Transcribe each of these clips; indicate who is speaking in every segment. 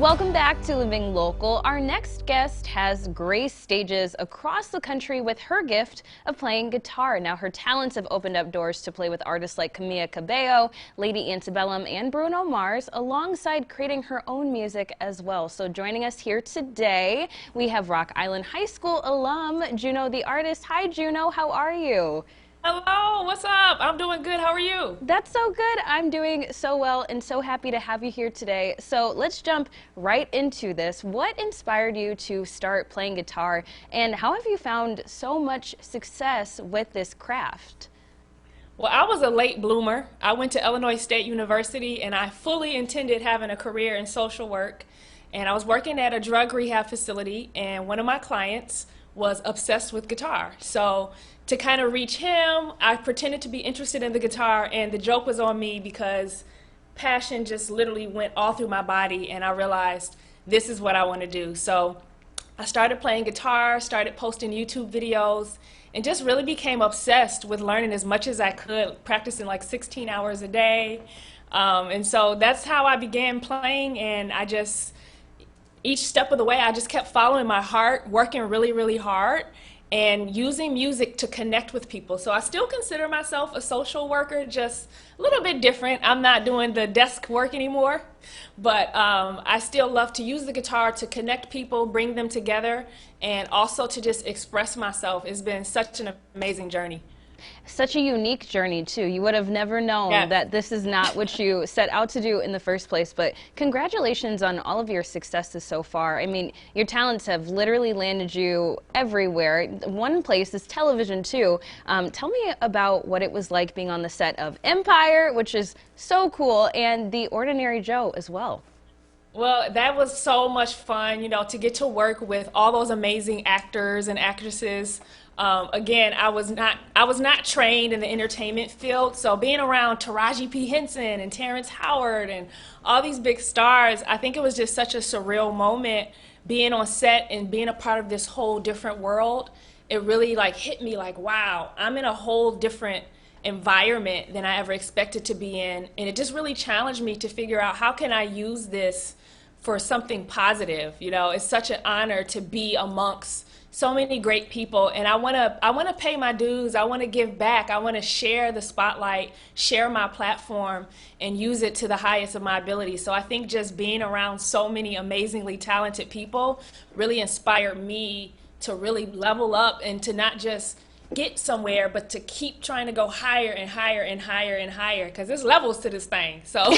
Speaker 1: Welcome back to Living Local. Our next guest has graced stages across the country with her gift of playing guitar. Now, her talents have opened up doors to play with artists like Camila Cabello, Lady Antebellum, and Bruno Mars, alongside creating her own music as well. So joining us here today, we have Rock Island High School alum, Juno the artist. Hi, Juno. How are you?
Speaker 2: Hello, what's up? I'm doing good. How are you?
Speaker 1: That's so good. I'm doing so well and so happy to have you here today. So let's jump right into this. What inspired you to start playing guitar, and how have you found so much success with this craft?
Speaker 2: Well, I was a late bloomer. I went to Illinois State University and I fully intended having a career in social work. And I was working at a drug rehab facility, and one of my clients was obsessed with guitar. So to kind of reach him, I pretended to be interested in the guitar, and the joke was on me because passion just literally went all through my body, and I realized this is what I want to do. So I started playing guitar, started posting YouTube videos, and just really became obsessed with learning as much as I could, practicing like 16 hours a day. And so that's how I began playing, and each step of the way, I just kept following my heart, working really, really hard, and using music to connect with people. So I still consider myself a social worker, just a little bit different. I'm not doing the desk work anymore, but I still love to use the guitar to connect people, bring them together, and also to just express myself. It's been such an amazing journey.
Speaker 1: Such a unique journey, too. You would have never known that this is not what you set out to do in the first place. But congratulations on all of your successes so far. I mean, your talents have literally landed you everywhere. One place is television, too. Tell me about what it was like being on the set of Empire, which is so cool, and The Ordinary Joe as well.
Speaker 2: Well, that was so much fun, to get to work with all those amazing actors and actresses. Again, I was not trained in the entertainment field, so being around Taraji P. Henson and Terrence Howard and all these big stars, I think it was just such a surreal moment being on set and being a part of this whole different world. It really hit me like, wow, I'm in a whole different environment than I ever expected to be in, and it just really challenged me to figure out how can I use this for something positive. It's such an honor to be amongst so many great people, and I want to pay my dues. I want to give back. I want to share the spotlight, share my platform, and use it to the highest of my ability. So I think just being around so many amazingly talented people really inspired me to really level up and to not just get somewhere, but to keep trying to go higher and higher and higher and higher, because there's levels to this thing. So,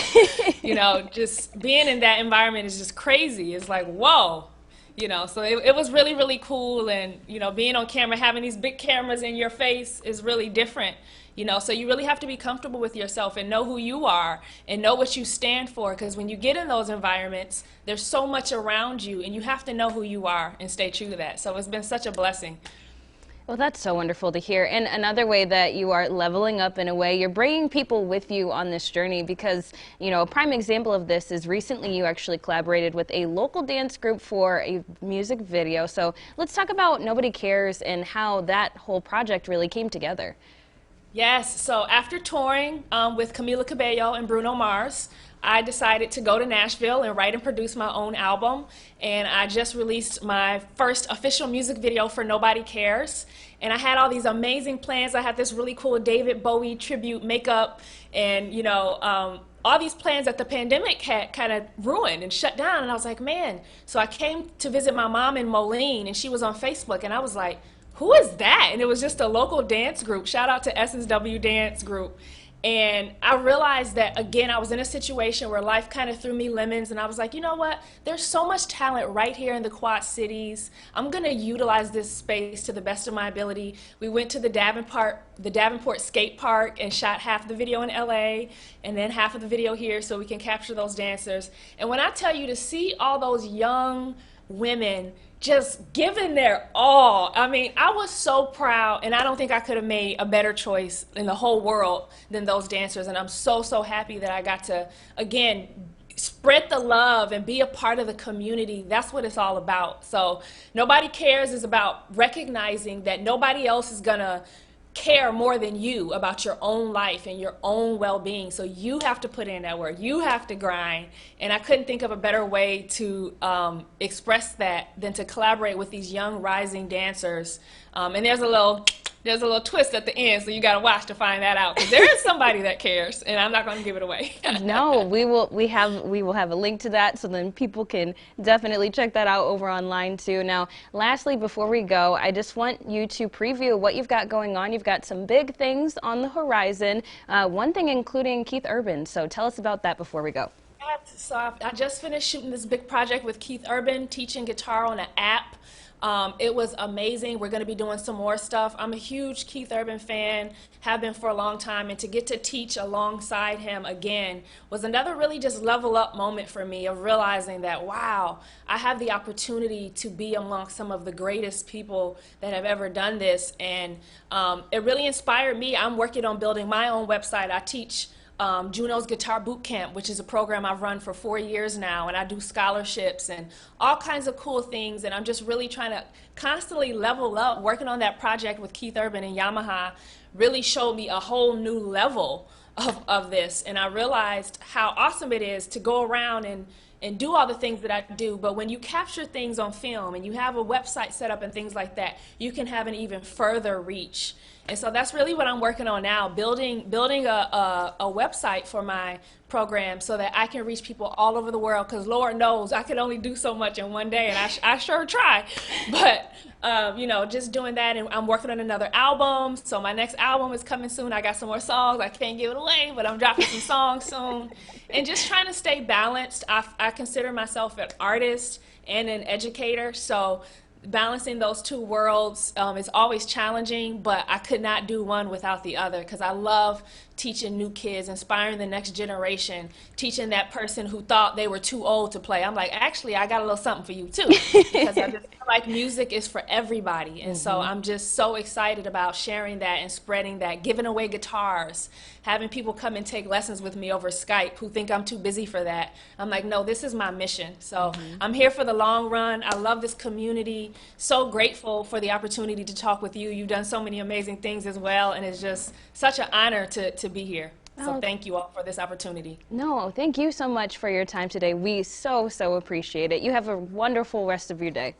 Speaker 2: just being in that environment is just crazy. It's like, whoa. So it was really, really cool, and, being on camera, having these big cameras in your face is really different, so you really have to be comfortable with yourself and know who you are and know what you stand for, because when you get in those environments, there's so much around you, and you have to know who you are and stay true to that. So it's been such a blessing.
Speaker 1: Well, that's so wonderful to hear. And another way that you are leveling up in a way, you're bringing people with you on this journey because, a prime example of this is recently you actually collaborated with a local dance group for a music video. So let's talk about Nobody Cares and how that whole project really came together.
Speaker 2: Yes, so after touring with Camila Cabello and Bruno Mars, I decided to go to Nashville and write and produce my own album, and I just released my first official music video for Nobody Cares, and I had all these amazing plans. I had this really cool David Bowie tribute makeup, and all these plans that the pandemic had kind of ruined and shut down, and I was like, man. So I came to visit my mom in Moline, and she was on Facebook, and I was like, who is that? And it was just a local dance group. Shout out to SSW Dance Group. And I realized that, again, I was in a situation where life kind of threw me lemons, and I was like, you know what? There's so much talent right here in the Quad Cities. I'm going to utilize this space to the best of my ability. We went to the Davenport Skate Park and shot half the video in LA and then half of the video here so we can capture those dancers. And when I tell you, to see all those young women just giving their all. I mean, I was so proud, and I don't think I could have made a better choice in the whole world than those dancers, and I'm so, so happy that I got to, again, spread the love and be a part of the community. That's what it's all about. So Nobody Cares is about recognizing that nobody else is gonna care more than you about your own life and your own well-being. So you have to put in that work. You have to grind. And I couldn't think of a better way to express that than to collaborate with these young rising dancers. And there's a little twist at the end, so you got to watch to find that out. 'Cause there is somebody that cares, and I'm not going to give it away.
Speaker 1: No, we will have a link to that, so then people can definitely check that out over online too. Now, lastly, before we go, I just want you to preview what you've got going on. You've got some big things on the horizon. One thing including Keith Urban. So tell us about that before we go.
Speaker 2: So I just finished shooting this big project with Keith Urban, teaching guitar on an app. It was amazing. We're going to be doing some more stuff. I'm a huge Keith Urban fan, have been for a long time, and to get to teach alongside him again was another really just level up moment for me of realizing that, wow, I have the opportunity to be among some of the greatest people that have ever done this, and it really inspired me. I'm working on building my own website. I teach Juno's Guitar Boot Camp, which is a program I've run for 4 years now, and I do scholarships and all kinds of cool things, and I'm just really trying to constantly level up. Working on that project with Keith Urban and Yamaha really showed me a whole new level of this, and I realized how awesome it is to go around and do all the things that I do, but when you capture things on film and you have a website set up and things like that, you can have an even further reach. And so that's really what I'm working on now, building a website for my program so that I can reach people all over the world, because Lord knows I can only do so much in one day, and I sure try. But, you know, just doing that, and I'm working on another album, so my next album is coming soon. I got some more songs. I can't give it away, but I'm dropping some songs soon. And just trying to stay balanced. I consider myself an artist and an educator, so balancing those two worlds is always challenging, but I could not do one without the other, because I love teaching new kids, inspiring the next generation, teaching that person who thought they were too old to play. I'm like, actually, I got a little something for you too, because I just feel like music is for everybody. And so I'm just so excited about sharing that and spreading that, giving away guitars, having people come and take lessons with me over Skype who think I'm too busy for that. I'm like, no, this is my mission. So I'm here for the long run. I love this community. So grateful for the opportunity to talk with you. You've done so many amazing things as well, and it's just such an honor to be here. So thank you all for this opportunity.
Speaker 1: No, thank you so much for your time today. We so appreciate it. You have a wonderful rest of your day.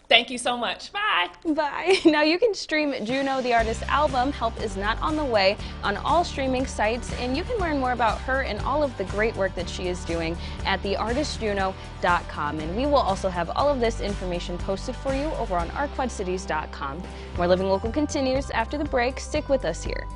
Speaker 2: Thank you so much. Bye.
Speaker 1: Bye. Now you can stream Juno the Artist album, Help Is Not on the Way, on all streaming sites, and you can learn more about her and all of the great work that she is doing at theartistjuno.com. And we will also have all of this information posted for you over on arquadcities.com. More Living Local continues after the break. Stick with us here.